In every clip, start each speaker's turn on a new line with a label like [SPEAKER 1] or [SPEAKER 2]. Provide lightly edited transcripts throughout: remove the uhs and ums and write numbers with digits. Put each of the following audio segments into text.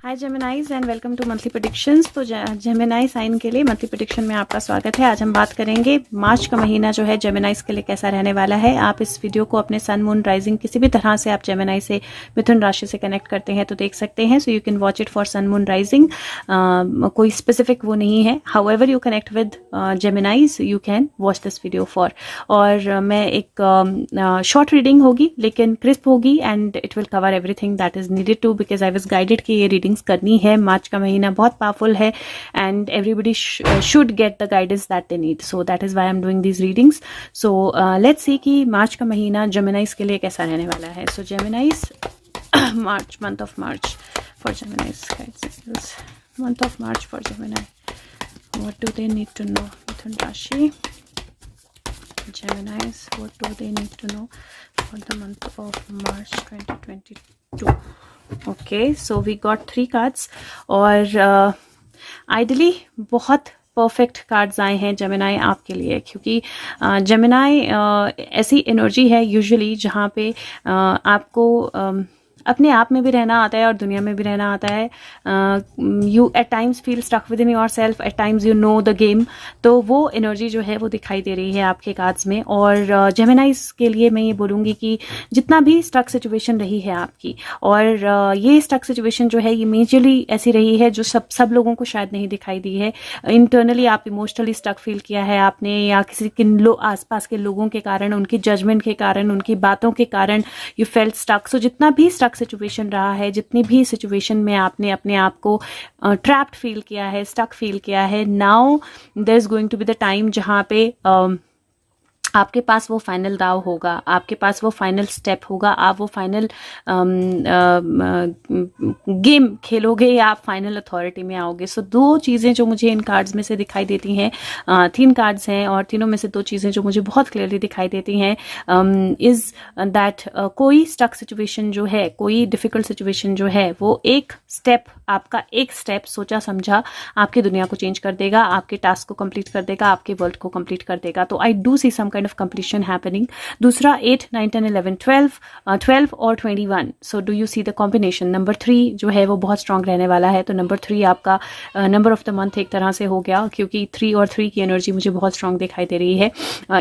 [SPEAKER 1] Hi Geminis and welcome to monthly predictions. तो Gemini sign के लिए मंथली प्रेडिक्शन में आपका स्वागत है। आज हम बात करेंगे मार्च का महीना जो है जेमिनाइज के लिए कैसा रहने वाला है। आप इस वीडियो को अपने सन मून राइजिंग किसी भी तरह से आप जेमिनाई से मिथुन राशि से कनेक्ट करते हैं तो देख सकते हैं। So you can watch it for sun moon rising. कोई स्पेसिफिक वो नहीं है। However you connect with Geminis you can watch this video for. और मैं एक शॉर्ट रीडिंग होगी लेकिन क्रिस्प होगी and it will cover everything that is needed to, because I was guided कि ये रीडिंग करनी है। मार्च का महीना बहुत पावरफुल है and everybody should get the guidance that they need, so that is why I am doing these readings. So let's see कि मार्च का महीना जेमिनाइज के लिए कैसा रहने वाला है। So Geminis March, month of March for Geminis, month of March for Gemini, what do they need to know? मिथुन राशि, Geminis, what do they need to know for the month of March 2022? Okay, so we got 3 cards और ideally बहुत perfect cards आए हैं Gemini आपके लिए, क्योंकि Gemini ऐसी एनर्जी है यूजुअली जहाँ पे आपको अपने आप में भी रहना आता है और दुनिया में भी रहना आता है। You at times feel stuck within yourself, at times you know the game. तो वो एनर्जी जो है वो दिखाई दे रही है आपके कार्ड्स में। और जेमिनाइज के लिए मैं ये बोलूँगी कि जितना भी स्टक सिचुएशन रही है आपकी, और ये स्टक सिचुएशन जो है ये मेजरली ऐसी रही है जो सब लोगों को शायद नहीं दिखाई दी है। इंटरनली आप इमोशनली स्टक फील किया है आपने, या किसी के आसपास के लोगों के कारण, उनकी जजमेंट के कारण, उनकी बातों के कारण यू फेल्ट स्टक। सो जितना भी स्टक सिचुएशन रहा है, जितनी भी सिचुएशन में आपने अपने आप को ट्रैप्ड फील किया है, स्टक फील किया है, now there is going to be the time जहां पे आपके पास वो फाइनल दाव होगा, आपके पास वो फाइनल स्टेप होगा, आप वो फाइनल गेम खेलोगे या आप फाइनल अथॉरिटी में आओगे। सो 2 चीज़ें जो मुझे इन कार्ड्स में से दिखाई देती हैं, 3 कार्ड्स हैं और तीनों में से 2 चीज़ें जो मुझे बहुत क्लियरली दिखाई देती हैं इज़ दैट कोई स्टक सिचुएशन जो है, कोई डिफ़िकल्ट सिचुएशन जो है, वो एक स्टेप, आपका एक स्टेप सोचा समझा आपकी दुनिया को चेंज कर देगा, आपके टास्क को कंप्लीट कर देगा, आपके वर्ल्ड को कंप्लीट कर देगा। तो I do see some kind of completion happening. दूसरा 8, 9, 10, 11, 12 और 21। So do you see the combination? Number 3 जो है वो बहुत स्ट्रांग रहने वाला है। तो नंबर 3 आपका नंबर ऑफ द मंथ एक तरह से हो गया, क्योंकि 3 और 3 की एनर्जी मुझे बहुत स्ट्रांग दिखाई दे रही है।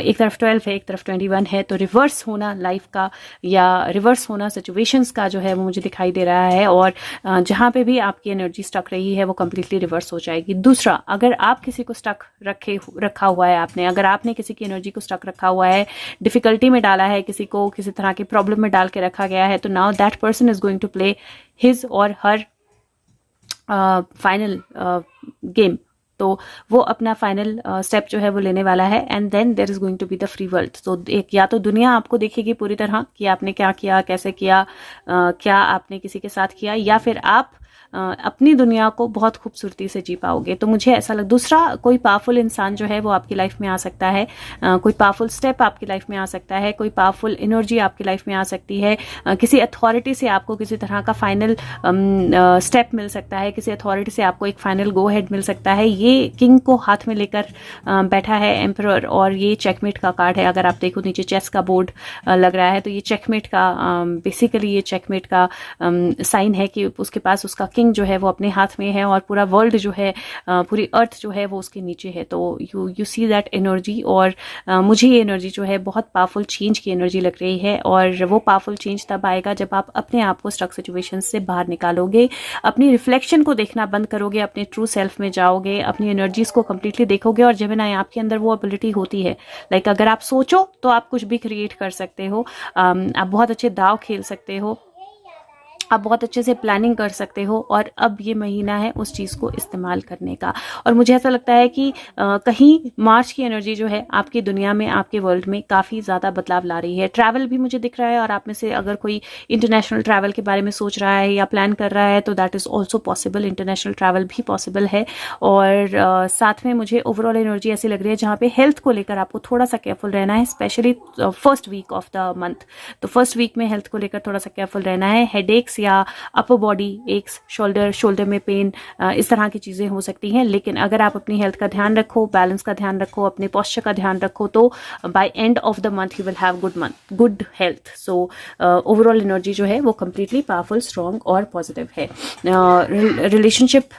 [SPEAKER 1] एक तरफ 12 है, एक तरफ 21 है। तो रिवर्स होना लाइफ का या रिवर्स होना सिचुएशंस का जो है वो मुझे दिखाई दे रहा है, और जहाँ पे भी आपकी एनर्जी स्टक रही है वो कंप्लीटली रिवर्स हो जाएगी। दूसरा, अगर आप किसी को स्टक रखा हुआ है आपने, अगर आपने किसी की एनर्जी को स्टक रखा हुआ है, डिफिकल्टी में डाला है, किसी को किसी तरह की प्रॉब्लम में डाल के रखा गया है, तो now that person is going to play his और हर फाइनल गेम। तो वो अपना फाइनल स्टेप जो है वो लेने वाला है and then there is going to be the free world. तो एक या तो दुनिया आपको देखेगी पूरी तरह कि आपने क्या किया, कैसे किया, क्या आपने किसी के साथ किया, या फिर आप अपनी दुनिया को बहुत खूबसूरती से जी पाओगे। तो मुझे ऐसा दूसरा कोई पावरफुल इंसान जो है वो आपकी लाइफ में आ सकता है, कोई पावरफुल स्टेप आपकी लाइफ में आ सकता है, कोई पावरफुल एनर्जी आपकी लाइफ में आ सकती है, किसी अथॉरिटी से आपको किसी तरह का फाइनल स्टेप मिल सकता है, किसी अथॉरिटी से आपको एक फाइनल गो हेड मिल सकता है। ये किंग को हाथ में लेकर बैठा है एम्परर, और ये चेकमेट का कार्ड है। अगर आप देखो नीचे चेस का बोर्ड लग रहा है, तो ये चेकमेट का बेसिकली ये चेकमेट का साइन है कि उसके पास उसका जो है वो अपने हाथ में है और पूरा वर्ल्ड जो है, पूरी अर्थ जो है वो उसके नीचे है। तो यू सी दैट एनर्जी, और मुझे ये एनर्जी जो है बहुत पावरफुल चेंज की एनर्जी लग रही है। और वो पावरफुल चेंज तब आएगा जब आप अपने आप को स्टक सिचुएशन से बाहर निकालोगे, अपनी रिफ्लेक्शन को देखना बंद करोगे, अपने ट्रू सेल्फ में जाओगे, अपनी एनर्जीज को कंप्लीटली देखोगे। और जब ना आपके अंदर वो एबिलिटी होती है, लाइक अगर आप सोचो तो आप कुछ भी क्रिएट कर सकते हो, आप बहुत अच्छे दाव खेल सकते हो, आप बहुत अच्छे से प्लानिंग कर सकते हो। और अब ये महीना है उस चीज़ को इस्तेमाल करने का। और मुझे ऐसा लगता है कि कहीं मार्च की एनर्जी जो है आपकी दुनिया में, आपके वर्ल्ड में काफ़ी ज़्यादा बदलाव ला रही है। ट्रैवल भी मुझे दिख रहा है, और आप में से अगर कोई इंटरनेशनल ट्रैवल के बारे में सोच रहा है या प्लान कर रहा है तो that is also possible, international travel भी पॉसिबल है। और साथ में मुझे ओवरऑल एनर्जी ऐसी लग रही है जहाँ पे हेल्थ को लेकर आपको थोड़ा सा केयरफुल रहना है, specially first week of the month. तो फर्स्ट वीक में हेल्थ को लेकर थोड़ा सा केयरफुल रहना है। हेडेक्स या अपर बॉडी एक्स, शोल्डर में पेन, इस तरह की चीज़ें हो सकती हैं। लेकिन अगर आप अपनी हेल्थ का ध्यान रखो, बैलेंस का ध्यान रखो, अपने पोस्चर का ध्यान रखो, तो by end of the month you will have good health. So overall energy जो है वो कंप्लीटली पावरफुल, स्ट्रॉन्ग और पॉजिटिव है। रिलेशनशिप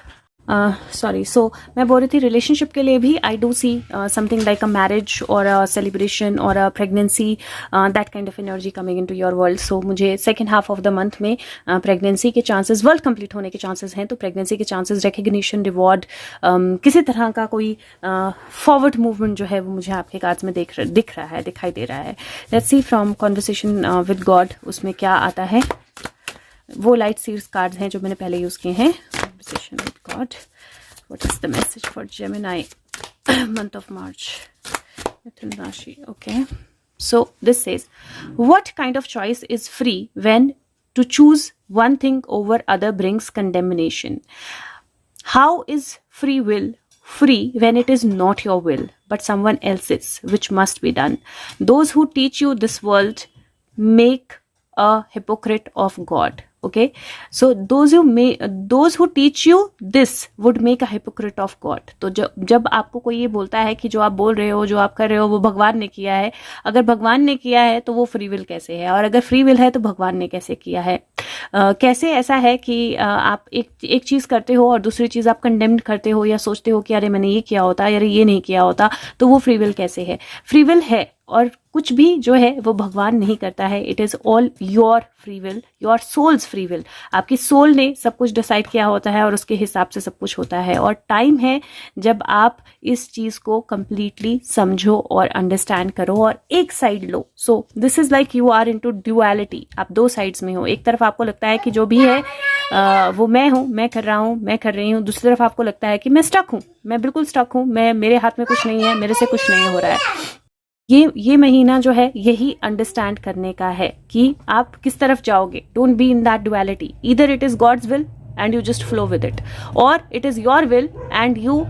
[SPEAKER 1] सो मैं बोल रही थी रिलेशनशिप के लिए भी I do see something like a marriage और अ सेलिब्रेशन और a pregnancy, that kind of energy coming into your world. So मुझे second half of the month में प्रेगनेंसी के चांसेस, वर्ल्ड कंप्लीट होने के चांसेस हैं, तो प्रेगनेंसी के चांसेस, रिकग्निशन, रिवॉर्ड, किसी तरह का कोई फॉरवर्ड मूवमेंट जो है वो मुझे आपके कार्ड्स में दिखाई दे रहा है। Let's see from conversation with God, उसमें क्या आता है। वो लाइट सीड्स कार्ड्स हैं जो मैंने पहले यूज किए हैं। Conversation with God. What is the message for Gemini month of March? Mithun Rashi. Okay. So this says, what kind of choice is free when to choose one thing over other brings condemnation? How is free will free when it is not your will but someone else's, which must be done? Those who teach you this world make a hypocrite of God. Okay, so those who teach you this would make a hypocrite of God. तो जब आपको कोई ये बोलता है कि जो आप बोल रहे हो, जो आप कर रहे हो, वो भगवान ने किया है, अगर भगवान ने किया है तो वो फ्री विल कैसे है, और अगर फ्री विल है तो भगवान ने कैसे किया है। कैसे ऐसा है कि आप एक चीज़ करते हो और दूसरी चीज़ आप कंडेम्ड करते हो या सोचते हो कि अरे मैंने ये किया होता, अरे ये नहीं किया होता, तो वो फ्री विल कैसे है। फ्री विल है, और कुछ भी जो है वो भगवान नहीं करता है। It is all your free will, your soul's free will. आपकी सोल ने सब कुछ डिसाइड किया होता है और उसके हिसाब से सब कुछ होता है। और टाइम है जब आप इस चीज़ को कंप्लीटली समझो और अंडरस्टैंड करो और एक साइड लो। So this is like you are into duality. आप दो साइड्स में हो। एक तरफ आपको लगता है कि जो भी है वो मैं हूँ, मैं कर रहा हूँ, मैं कर रही हूँ। दूसरी तरफ आपको लगता है कि मैं स्टक हूँ, मैं बिल्कुल स्टक हूँ, मेरे हाथ में कुछ नहीं है, मेरे से कुछ नहीं हो रहा है। ये महीना जो है यही अंडरस्टैंड करने का है कि आप किस तरफ जाओगे। Don't be in that duality. Either it is God's will and you just flow with it, और it is your will and you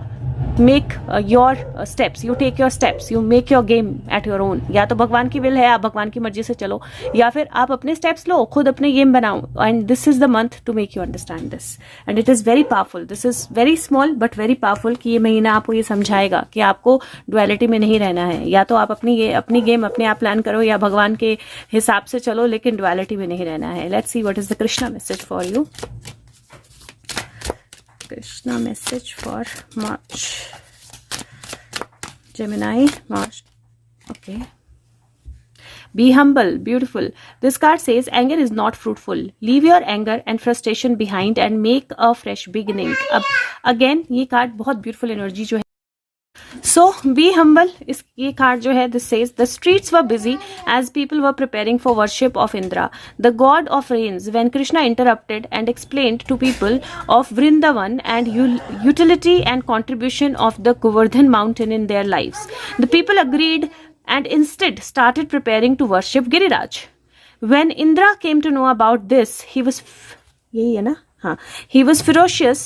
[SPEAKER 1] make your steps, you take your steps, you make your game at your own. या तो भगवान की will है, आप भगवान की मर्जी से चलो, या फिर आप अपने स्टेप्स लो, खुद अपने गेम बनाओ। And this is the month to make you understand this, and it is very powerful. This is very small but very powerful कि ये महीना आपको ये समझाएगा कि आपको डुअलिटी में नहीं रहना है। या तो आप अपनी गेम अपने आप प्लान करो या भगवान के हिसाब से चलो, लेकिन डुअलिटी में नहीं रहना है। Let's see what is the Krishna message for you. Krishna message for March. Gemini, March. Okay. Be humble, beautiful. This card says anger is not fruitful. Leave your anger and frustration behind and make a fresh beginning. अब again ये card बहुत beautiful energy जो है। So be humble. ये card जो है this says the streets were busy as people were preparing for worship of Indra, the god of rains, when Krishna interrupted and explained to people of Vrindavan and utility and contribution of the Govardhan mountain in their lives. The people agreed and instead started preparing to worship Giriraj. When Indra came to know about this, he was यही है ना? He was ferocious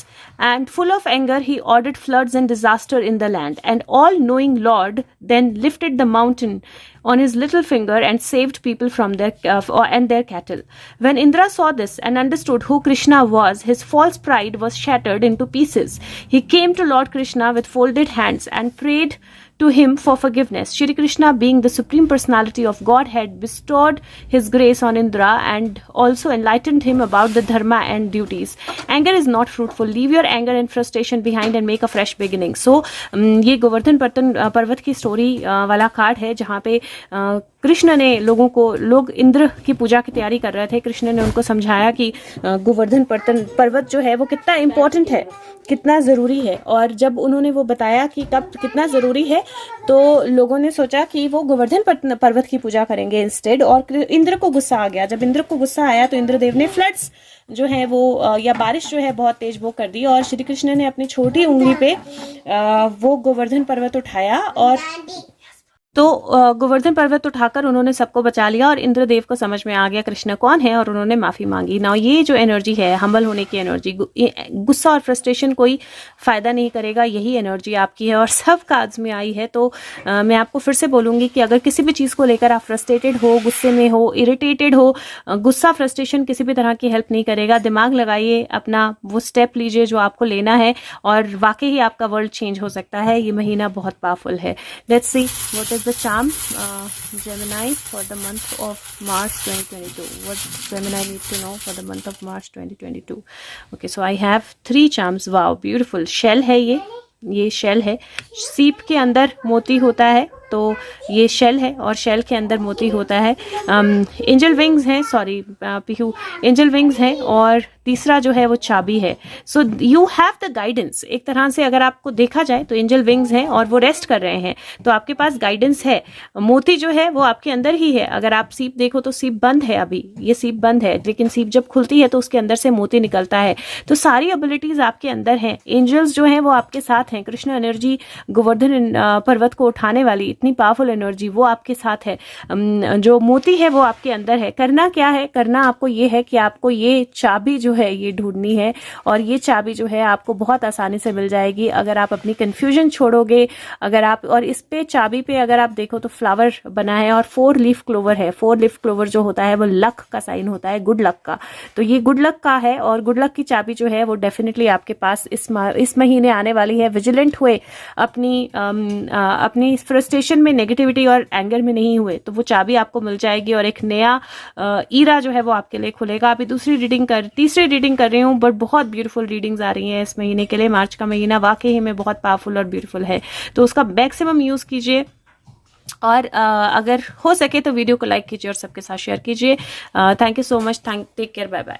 [SPEAKER 1] and full of anger. He ordered floods and disaster in the land. And all-knowing Lord then lifted the mountain on his little finger and saved people from their cattle. When Indra saw this and understood who Krishna was, his false pride was shattered into pieces. He came to Lord Krishna with folded hands and prayed to him for forgiveness. Shri Krishna, being the supreme personality of Godhead, bestowed his grace on Indra and also enlightened him about the dharma and duties. Anger is not fruitful. Leave your anger and frustration behind and make a fresh beginning. So ये गोवर्धन पर्वत की story वाला card है, जहाँ पे कृष्ण ने लोग इंद्र की पूजा की तैयारी कर रहे थे। कृष्ण ने उनको समझाया कि गोवर्धन पर्वत जो है वो कितना इम्पोर्टेंट है, कितना ज़रूरी है। और जब उन्होंने वो बताया कि कब कितना ज़रूरी है, तो लोगों ने सोचा कि वो गोवर्धन पर्वत की पूजा करेंगे इंस्टेड। और इंद्र को गुस्सा आ गया। जब इंद्र को गुस्सा आया तो इंद्रदेव ने फ्लड्स जो है वो या बारिश जो है बहुत तेज वो कर दी, और श्री कृष्ण ने अपनी छोटी उंगली पे वो गोवर्धन पर्वत उठाया और तो गोवर्धन पर्वत उठाकर उन्होंने सबको बचा लिया और इंद्रदेव को समझ में आ गया कृष्ण कौन है और उन्होंने माफी मांगी। ना ये जो एनर्जी है, हम्बल होने की एनर्जी, गुस्सा और फ्रस्ट्रेशन कोई फायदा नहीं करेगा, यही एनर्जी आपकी है और सब कार्ड्स में आई है। तो मैं आपको फिर से बोलूंगी कि अगर किसी भी चीज को लेकर आप फ्रस्ट्रेटेड हो, गुस्से में हो, इरिटेटेड हो, गुस्सा फ्रस्ट्रेशन किसी भी तरह की हेल्प नहीं करेगा। दिमाग लगाइए, अपना वो स्टेप लीजिए जो आपको लेना है और वाकई ही आपका वर्ल्ड चेंज हो सकता है। ये महीना बहुत पावरफुल है। Let's see what is the charm Gemini for the month of March 2022. What Gemini need to know for the month of March 2022? Okay, so I have 3 charms. Wow, beautiful. Shell है ये shell है। सीप के अंदर मोती होता है, तो ये शेल है और शेल के अंदर मोती होता है। एंजल विंग्स हैं, सॉरी पीहू, एंजल विंग्स हैं और तीसरा जो है वो चाबी है। So you have the guidance. एक तरह से अगर आपको देखा जाए तो एंजल विंग्स हैं और वो रेस्ट कर रहे हैं, तो आपके पास गाइडेंस है। मोती जो है वो आपके अंदर ही है। अगर आप सीप देखो तो सीप बंद है, अभी ये सीप बंद है, लेकिन सीप जब खुलती है तो उसके अंदर से मोती निकलता है। तो सारी एबिलिटीज आपके अंदर हैं। एंजल्स जो हैं वो आपके साथ हैं। कृष्ण एनर्जी, गोवर्धन पर्वत को उठाने वाली इतनी पावरफुल एनर्जी वो आपके साथ है। जो मोती है वो आपके अंदर है। करना क्या है? करना आपको ये है कि आपको ये चाबी जो है ये ढूंढनी है और ये चाबी जो है आपको बहुत आसानी से मिल जाएगी अगर आप अपनी कंफ्यूजन छोड़ोगे। अगर आप, और इस पे चाबी पे अगर आप देखो तो फ्लावर बना है और 4 लीफ क्लोवर है। 4 लीफ क्लोवर जो होता है वो लक का साइन होता है, गुड लक का। तो ये गुड लक का है और गुड लक की चाबी जो है वो डेफिनेटली आपके पास इस महीने आने वाली है। विजिलेंट हुए, अपनी फ्रस्ट्रेशन में, नेगेटिविटी और एंगर में नहीं हुए, तो वो चाबी आपको मिल जाएगी और एक नया ईरा जो है वो आपके लिए खुलेगा। अभी तीसरी रीडिंग कर रही हूँ, बट बहुत ब्यूटीफुल रीडिंग्स आ रही हैं इस महीने के लिए। मार्च का महीना वाकई ही में बहुत पावरफुल और ब्यूटीफुल है, तो उसका मैक्सिमम यूज कीजिए और अगर हो सके तो वीडियो को लाइक कीजिए और सबके साथ शेयर कीजिए। Thank you so much, take care, bye bye.